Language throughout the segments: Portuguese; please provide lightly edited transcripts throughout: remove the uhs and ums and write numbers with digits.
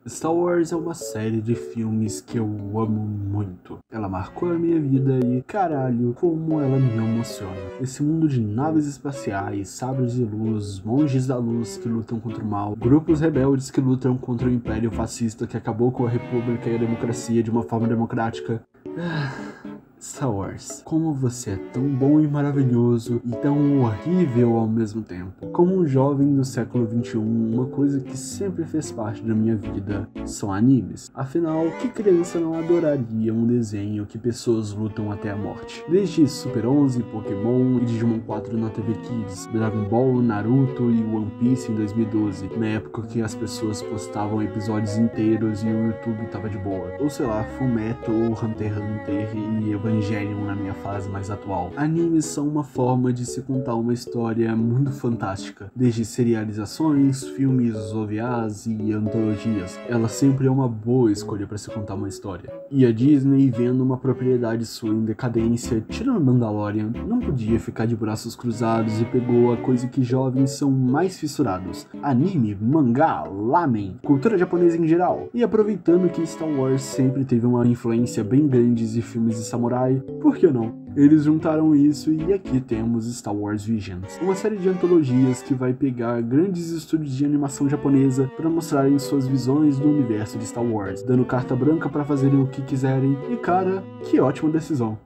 Star Wars é uma série de filmes que eu amo muito. Ela marcou a minha vida e, caralho, como ela me emociona. Esse mundo de naves espaciais, sabres de luz, monges da luz que lutam contra o mal, grupos rebeldes que lutam contra o império fascista que acabou com a república e a democracia de uma forma democrática. Star Wars, como você é tão bom e maravilhoso e tão horrível ao mesmo tempo. Como um jovem do século XXI, uma coisa que sempre fez parte da minha vida são animes. Afinal, que criança não adoraria um desenho que pessoas lutam até a morte? Desde Super 11, Pokémon e Digimon 4 na TV Kids, Dragon Ball, Naruto e One Piece em 2012, na época que as pessoas postavam episódios inteiros e o YouTube tava de boa. Ou sei lá, Fullmetal, Hunter x Hunter e Evangelion na minha fase mais atual. Animes são uma forma de se contar uma história muito fantástica, desde serializações, filmes, OVAs e antologias. Ela sempre é uma boa escolha para se contar uma história. E a Disney, vendo uma propriedade sua em decadência, tirando Mandalorian, não podia ficar de braços cruzados e pegou a coisa que jovens são mais fissurados: anime, mangá, ramen, cultura japonesa em geral. E aproveitando que Star Wars sempre teve uma influência bem grande de filmes de samurai, por que não? Eles juntaram isso e aqui temos Star Wars Visions, uma série de antologias que vai pegar grandes estúdios de animação japonesa para mostrarem suas visões do universo de Star Wars, dando carta branca para fazerem o que quiserem, e cara, que ótima decisão.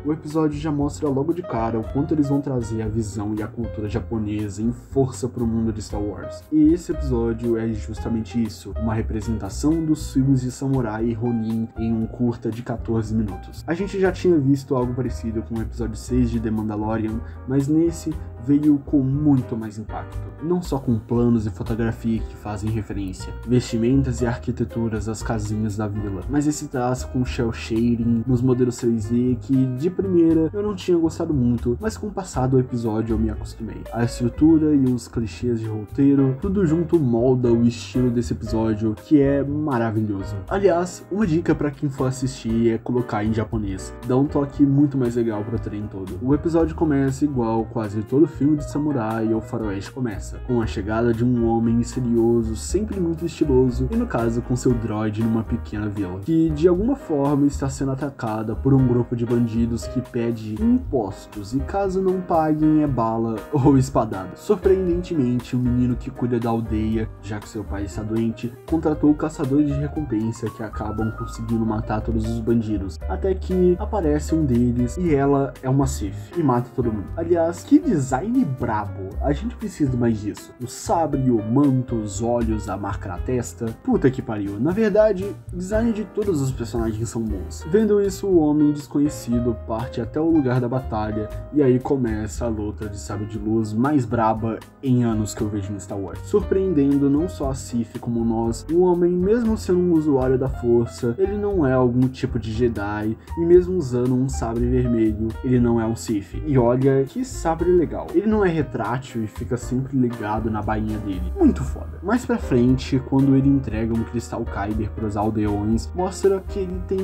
O episódio já mostra logo de cara o quanto eles vão trazer a visão e a cultura japonesa em força pro mundo de Star Wars. E esse episódio é justamente isso, uma representação dos filmes de samurai e ronin em um curta de 14 minutos. A gente já tinha visto algo parecido com o episódio 6 de The Mandalorian, mas nesse veio com muito mais impacto. Não só com planos e fotografia que fazem referência, vestimentas e arquiteturas das casinhas da vila, mas esse traço com shell shading nos modelos 3D que, de primeira, eu não tinha gostado muito, mas com o passar do episódio eu me acostumei. A estrutura e os clichês de roteiro, tudo junto molda o estilo desse episódio, que é maravilhoso. Aliás, uma dica pra quem for assistir é colocar em japonês, dá um toque muito mais legal pro trem todo. O episódio começa igual quase todo filme de samurai ou faroeste começa, com a chegada de um homem misterioso, sempre muito estiloso, e no caso com seu droid numa pequena vila, que de alguma forma está sendo atacada por um grupo de bandidos que pede impostos, e caso não paguem é bala ou espadada. Surpreendentemente, o menino que cuida da aldeia, já que seu pai está doente, contratou caçadores de recompensa que acabam conseguindo matar todos os bandidos, até que aparece um deles e ela é uma Sith e mata todo mundo. Aliás, que design brabo, a gente precisa mais disso. O sabre, o manto, os olhos, a marca na testa, puta que pariu. Na verdade, o design de todos os personagens são bons. Vendo isso, o homem desconhecido parte até o lugar da batalha, e aí começa a luta de sabre de luz mais braba em anos que eu vejo em Star Wars. Surpreendendo não só a Sith como nós, o homem, mesmo sendo um usuário da força, ele não é algum tipo de Jedi, e mesmo usando um sabre vermelho, ele não é um Sith. E olha que sabre legal. Ele não é retrátil e fica sempre ligado na bainha dele. Muito foda. Mais pra frente, quando ele entrega um cristal Kyber pros aldeões, mostra que ele tem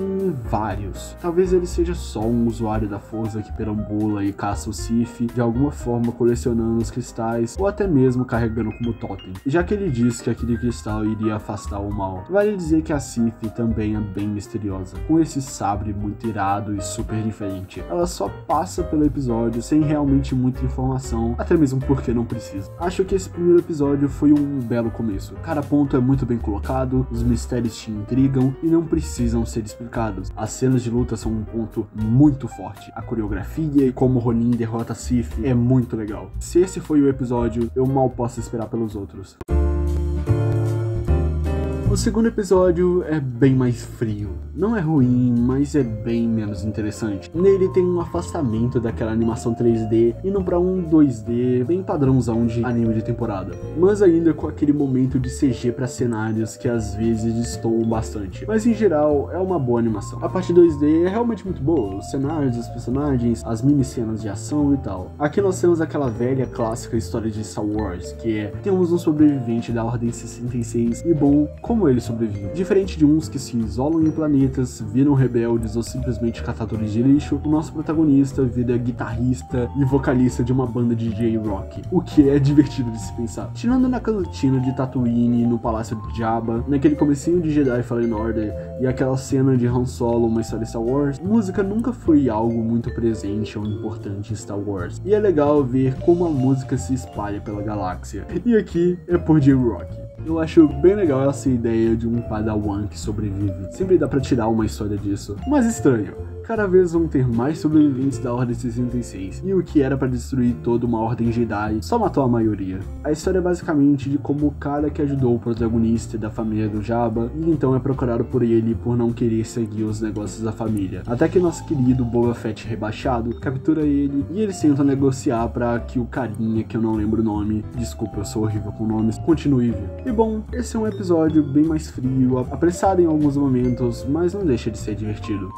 vários. Talvez ele seja só um usuário da força que perambula e caça o Sith, de alguma forma colecionando os cristais, ou até mesmo carregando como totem. E já que ele diz que aquele cristal iria afastar o mal, vale dizer que a Sith também é bem misteriosa, com esse sabre muito irado e super diferente. Ela só passa pelo episódio sem realmente muita informação, até mesmo porque não precisa. Acho que esse primeiro episódio foi um belo começo. Cada ponto é muito bem colocado, os mistérios te intrigam e não precisam ser explicados. As cenas de luta são um ponto muito forte. A coreografia e como Ronin derrota Sith é muito legal. Se esse foi o episódio, eu mal posso esperar pelos outros. O segundo episódio é bem mais frio. Não é ruim, mas é bem menos interessante. Nele tem um afastamento daquela animação 3D, indo pra um 2D bem padrãozão de anime de temporada. Mas ainda com aquele momento de CG pra cenários que às vezes destoam bastante. Mas em geral, é uma boa animação. A parte 2D é realmente muito boa. Os cenários, os personagens, as mini cenas de ação e tal. Aqui nós temos aquela velha clássica história de Star Wars, que é: temos um sobrevivente da Ordem 66 e bom, como como ele sobrevive. Diferente de uns que se isolam em planetas, viram rebeldes ou simplesmente catadores de lixo, o nosso protagonista vira guitarrista e vocalista de uma banda de J-Rock, o que é divertido de se pensar. Tirando na cantina de Tatooine, no Palácio de Jabba, naquele comecinho de Jedi Fallen Order e aquela cena de Han Solo, uma história Star Wars, música nunca foi algo muito presente ou importante em Star Wars. E é legal ver como a música se espalha pela galáxia. E aqui é por J-Rock. Eu acho bem legal essa ideia de um Padawan que sobrevive. Sempre dá pra tirar uma história disso. Mas estranho, cada vez vão ter mais sobreviventes da Ordem 66, e o que era pra destruir toda uma Ordem Jedi só matou a maioria. A história é basicamente de como o cara que ajudou o protagonista da família do Jabba, e então é procurado por ele por não querer seguir os negócios da família. Até que nosso querido Boba Fett rebaixado captura ele, e eles tentam negociar pra que o carinha, que eu não lembro o nome, desculpa, eu sou horrível com nomes, continue vivo. E bom, esse é um episódio bem mais frio, apressado em alguns momentos, mas não deixa de ser divertido.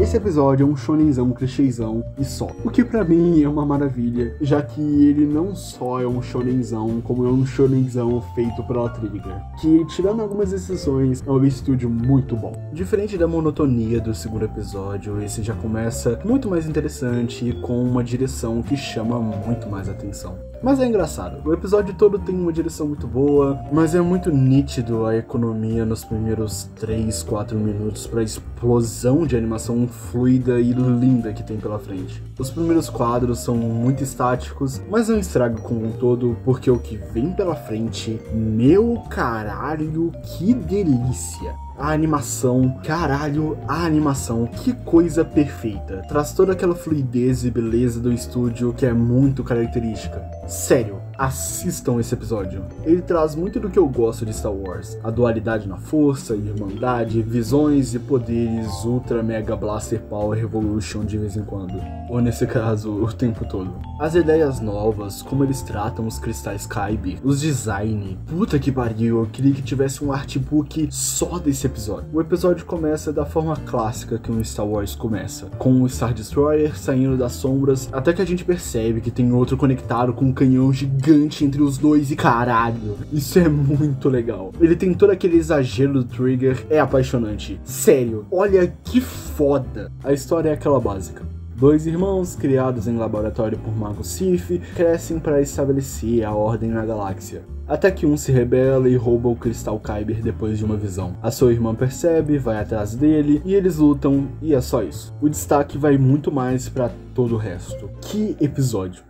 Esse episódio é um shonenzão clichêzão e só, o que pra mim é uma maravilha, já que ele não só é um shonenzão, como é um shonenzão feito pela Trigger, que, tirando algumas exceções, é um estúdio muito bom. Diferente da monotonia do segundo episódio, esse já começa muito mais interessante e com uma direção que chama muito mais atenção. Mas é engraçado, o episódio todo tem uma direção muito boa, mas é muito nítido a economia nos primeiros 3-4 minutos para a explosão de animação fluida e linda que tem pela frente. Os primeiros quadros são muito estáticos, mas não estraga como um todo, porque o que vem pela frente, meu caralho, que delícia! A animação, caralho, a animação, que coisa perfeita. Traz toda aquela fluidez e beleza do estúdio que é muito característica. Sério, assistam esse episódio. Ele traz muito do que eu gosto de Star Wars. A dualidade na força, irmandade, visões e poderes Ultra Mega Blaster Power Revolution de vez em quando. Ou nesse caso, o tempo todo. As ideias novas, como eles tratam os cristais Kyber, os design. Puta que pariu, eu queria que tivesse um artbook só desse episódio. O episódio começa da forma clássica que um Star Wars começa, com o Star Destroyer saindo das sombras, até que a gente percebe que tem outro conectado com um canhão gigante entre os dois e caralho, isso é muito legal. Ele tem todo aquele exagero do Trigger, é apaixonante. Sério, olha que foda. A história é aquela básica. Dois irmãos, criados em laboratório por magos Sith, crescem para estabelecer a ordem na galáxia. Até que um se rebela e rouba o cristal Kyber depois de uma visão. A sua irmã percebe, vai atrás dele e eles lutam, e é só isso. O destaque vai muito mais para todo o resto. Que episódio!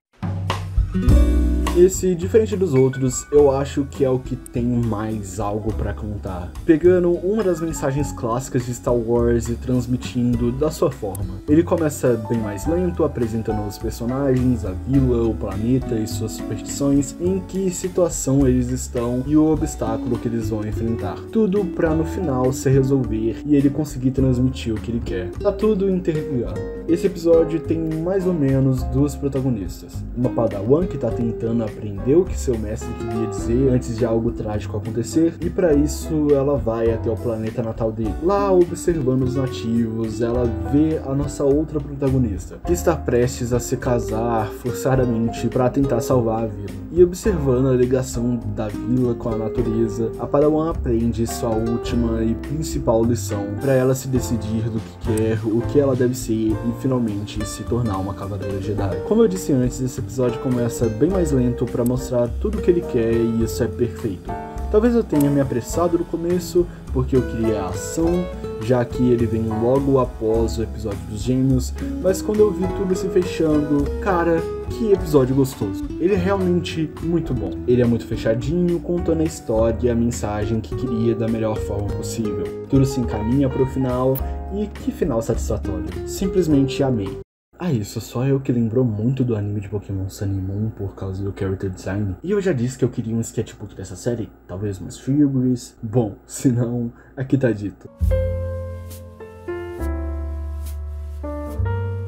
Esse, diferente dos outros, eu acho que é o que tem mais algo pra contar, pegando uma das mensagens clássicas de Star Wars e transmitindo da sua forma. Ele começa bem mais lento, apresentando os personagens, a vila, o planeta e suas superstições, em que situação eles estão e o obstáculo que eles vão enfrentar. Tudo pra no final se resolver e ele conseguir transmitir o que ele quer. Tá tudo interligado. Esse episódio tem mais ou menos duas protagonistas. Uma Padawan que tá tentando aprender o que seu mestre queria dizer antes de algo trágico acontecer, e para isso ela vai até o planeta natal dele. Lá, observando os nativos, ela vê a nossa outra protagonista, que está prestes a se casar forçadamente para tentar salvar a vila. E observando a ligação da vila com a natureza, a Padawan aprende sua última e principal lição para ela se decidir do que quer, o que ela deve ser e finalmente se tornar uma cavaleira Jedi. Como eu disse antes, esse episódio começa bem mais lento para mostrar tudo o que ele quer e isso é perfeito. Talvez eu tenha me apressado no começo, porque eu queria a ação, já que ele vem logo após o episódio dos Gêmeos, mas quando eu vi tudo se fechando, cara, que episódio gostoso. Ele é realmente muito bom. Ele é muito fechadinho, contando a história e a mensagem que queria da melhor forma possível. Tudo se encaminha para o final, e que final satisfatório. Simplesmente amei. Ah, isso, só eu que lembrou muito do anime de Pokémon Sun e Moon por causa do character design. E eu já disse que eu queria um sketchbook dessa série, talvez umas figures. Bom, se não, aqui tá dito.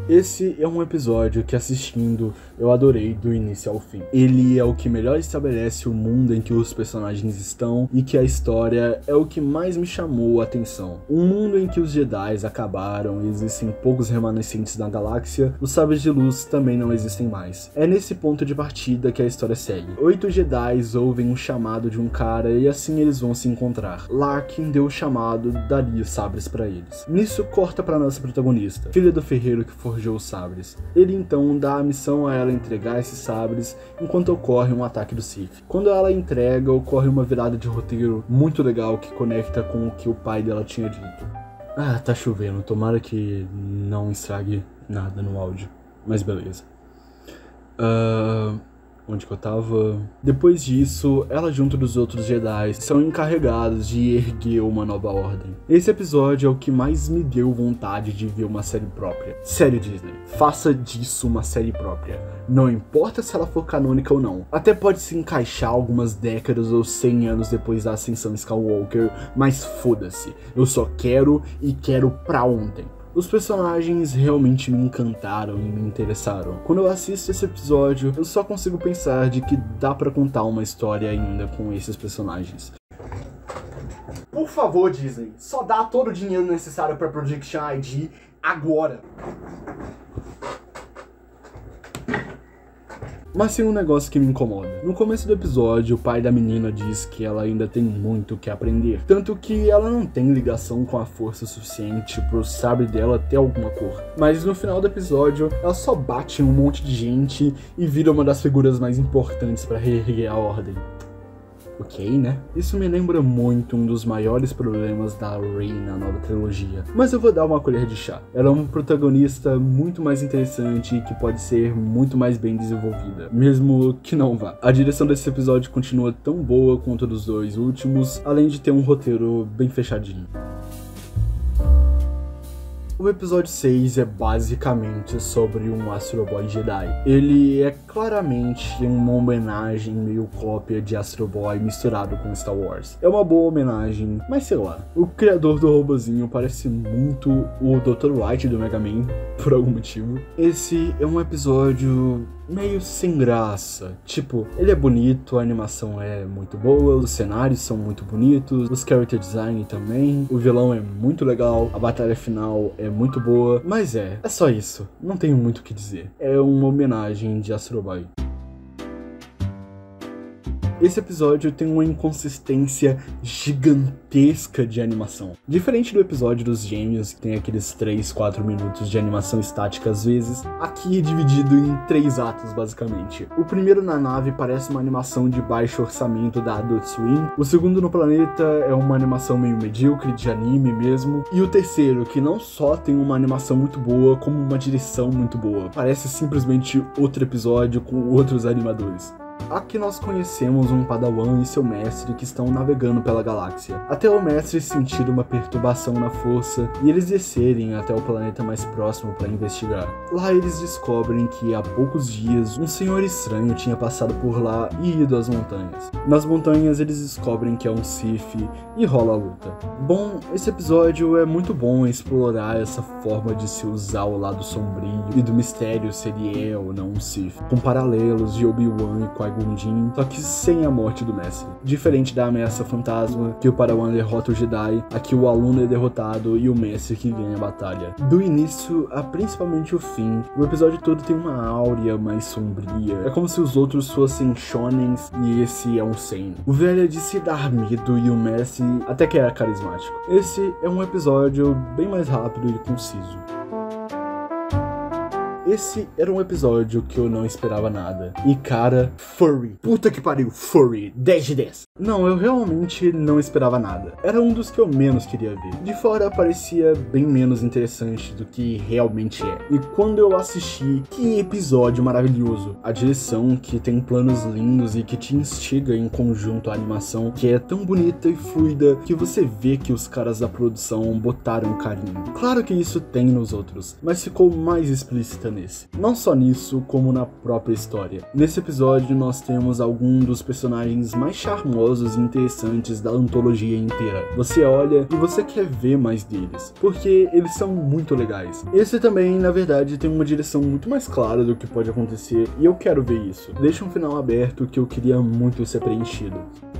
Esse é um episódio que, assistindo, eu adorei do início ao fim. Ele é o que melhor estabelece o mundo em que os personagens estão e que a história é o que mais me chamou a atenção. Um mundo em que os Jedi acabaram e existem poucos remanescentes na galáxia, os sabres de luz também não existem mais. É nesse ponto de partida que a história segue. 8 Jedi ouvem um chamado de um cara e assim eles vão se encontrar. Lá, quem deu o chamado daria os sabres pra eles. Nisso, corta pra nossa protagonista, filha do ferreiro que forjou os sabres. Ele então dá a missão a ela entregar esses sabres enquanto ocorre um ataque do Sith. Quando ela entrega, ocorre uma virada de roteiro muito legal que conecta com o que o pai dela tinha dito. Ah, tá chovendo, tomara que não estrague nada no áudio, mas beleza. Onde que eu tava? Depois disso, ela junto dos outros Jedi são encarregados de erguer uma nova ordem. Esse episódio é o que mais me deu vontade de ver uma série própria. Sério, Disney, faça disso uma série própria. Não importa se ela for canônica ou não. Até pode se encaixar algumas décadas ou 100 anos depois da ascensão Skywalker, mas foda-se. Eu só quero e quero pra ontem. Os personagens realmente me encantaram e me interessaram. Quando eu assisto esse episódio, eu só consigo pensar de que dá pra contar uma história ainda com esses personagens. Por favor, Disney, só dá todo o dinheiro necessário pra Projection ID agora. Mas tem um negócio que me incomoda. No começo do episódio, o pai da menina diz que ela ainda tem muito o que aprender. Tanto que ela não tem ligação com a força suficiente pro sabre dela ter alguma cor. Mas no final do episódio, ela só bate em um monte de gente e vira uma das figuras mais importantes pra reerguer a ordem. Ok, né? Isso me lembra muito um dos maiores problemas da Rey na nova trilogia. Mas eu vou dar uma colher de chá. Ela é uma protagonista muito mais interessante e que pode ser muito mais bem desenvolvida, mesmo que não vá. A direção desse episódio continua tão boa quanto a dos dois últimos, além de ter um roteiro bem fechadinho. O episódio 6 é basicamente sobre um Astro Boy Jedi. Ele é claramente uma homenagem meio cópia de Astro Boy misturado com Star Wars. É uma boa homenagem, mas sei lá. O criador do robozinho parece muito o Dr. White do Mega Man, por algum motivo. Esse é um episódio meio sem graça. Tipo, ele é bonito, a animação é muito boa, os cenários são muito bonitos, os character design também, o vilão é muito legal, a batalha final é muito boa, mas é só isso, não tenho muito o que dizer. É uma homenagem de Astro Boy. Esse episódio tem uma inconsistência gigantesca de animação. Diferente do episódio dos Gêmeos, que tem aqueles 3, 4 minutos de animação estática às vezes, aqui é dividido em 3 atos basicamente. O primeiro na nave parece uma animação de baixo orçamento da Adult Swim, o segundo no planeta é uma animação meio medíocre de anime mesmo, e o terceiro, que não só tem uma animação muito boa, como uma direção muito boa. Parece simplesmente outro episódio com outros animadores. Aqui nós conhecemos um Padawan e seu mestre que estão navegando pela galáxia, até o mestre sentir uma perturbação na força e eles descerem até o planeta mais próximo para investigar. Lá eles descobrem que há poucos dias um senhor estranho tinha passado por lá e ido às montanhas. Nas montanhas eles descobrem que é um Sith e rola a luta. Bom, esse episódio é muito bom em explorar essa forma de se usar o lado sombrio e do mistério se ele é ou não um Sith, com paralelos de Obi-Wan e Qui-Gon Jinn, só que sem a morte do mestre. Diferente da ameaça fantasma, que o Padawan derrota o Jedi, aqui o aluno é derrotado e o mestre que ganha a batalha. Do início a principalmente o fim, o episódio todo tem uma áurea mais sombria. É como se os outros fossem shonens e esse é um seinen. O velho é de se dar medo e o mestre até que é carismático. Esse é um episódio bem mais rápido e conciso. Esse era um episódio que eu não esperava nada. E cara, furry. Puta que pariu, furry. 10 de 10. Não, eu realmente não esperava nada. Era um dos que eu menos queria ver. De fora parecia bem menos interessante do que realmente é. E quando eu assisti, que episódio maravilhoso. A direção, que tem planos lindos e que te instiga em conjunto a animação, que é tão bonita e fluida que você vê que os caras da produção botaram carinho. Claro que isso tem nos outros, mas ficou mais explícita nesse. Não só nisso, como na própria história. Nesse episódio nós temos alguns dos personagens mais charmosos e interessantes da antologia inteira. Você olha e você quer ver mais deles, porque eles são muito legais. Esse também, na verdade, tem uma direção muito mais clara do que pode acontecer, e eu quero ver isso. Deixa um final aberto que eu queria muito ser preenchido.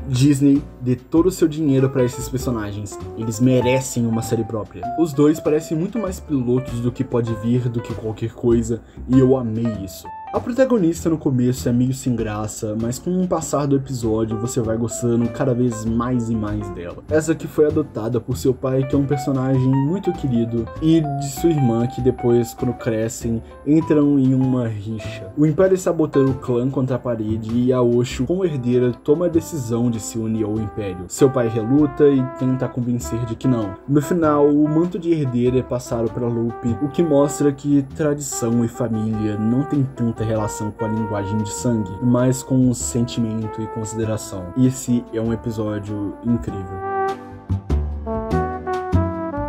Disney, dê todo o seu dinheiro para esses personagens. Eles merecem uma série própria. Os dois parecem muito mais pilotos do que pode vir do que qualquer coisa, e eu amei isso. A protagonista no começo é meio sem graça, mas com o passar do episódio você vai gostando cada vez mais e mais dela. Essa que foi adotada por seu pai, que é um personagem muito querido, e de sua irmã, que depois, quando crescem, entram em uma rixa. O Império está botando o clã contra a parede e a Osho, como herdeira, toma a decisão de se unir ao Império. Seu pai reluta e tenta convencer de que não. No final, o manto de herdeira é passado para Lupe, o que mostra que tradição e família não tem tanta relação com a linguagem de sangue, mas com sentimento e consideração. Esse é um episódio incrível.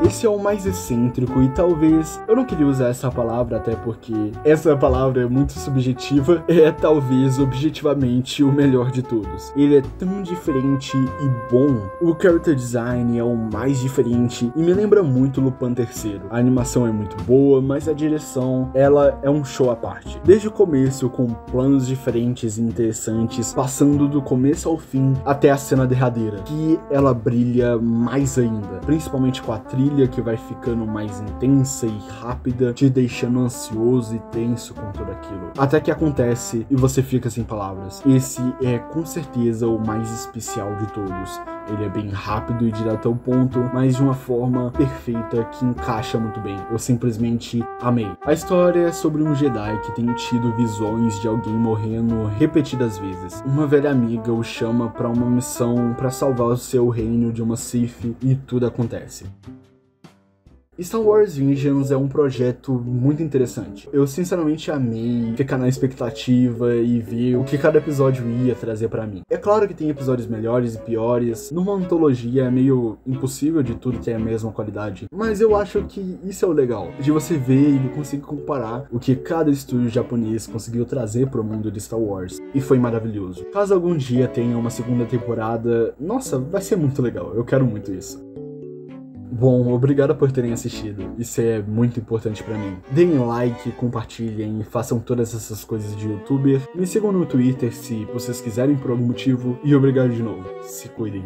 Esse é o mais excêntrico e talvez... Eu não queria usar essa palavra até porque essa palavra é muito subjetiva. É talvez objetivamente o melhor de todos. Ele é tão diferente e bom. O character design é o mais diferente e me lembra muito Lupin III. A animação é muito boa, mas a direção, ela é um show à parte. Desde o começo, com planos diferentes e interessantes, passando do começo ao fim até a cena derradeira, que ela brilha mais ainda, principalmente com a trilha, que vai ficando mais intensa e rápida, te deixando ansioso e tenso com tudo aquilo. Até que acontece e você fica sem palavras. Esse é com certeza o mais especial de todos. Ele é bem rápido e direto ao ponto, mas de uma forma perfeita que encaixa muito bem. Eu simplesmente amei. A história é sobre um Jedi que tem tido visões de alguém morrendo repetidas vezes. Uma velha amiga o chama para uma missão para salvar o seu reino de uma Sith e tudo acontece. Star Wars Visions é um projeto muito interessante. Eu sinceramente amei ficar na expectativa e ver o que cada episódio ia trazer pra mim. É claro que tem episódios melhores e piores, numa antologia é meio impossível de tudo ter a mesma qualidade, mas eu acho que isso é o legal, de você ver e conseguir comparar o que cada estúdio japonês conseguiu trazer pro mundo de Star Wars, e foi maravilhoso. Caso algum dia tenha uma segunda temporada, nossa, vai ser muito legal, eu quero muito isso. Bom, obrigado por terem assistido, isso é muito importante pra mim. Deem like, compartilhem e façam todas essas coisas de youtuber. Me sigam no Twitter se vocês quiserem por algum motivo, e obrigado de novo. Se cuidem.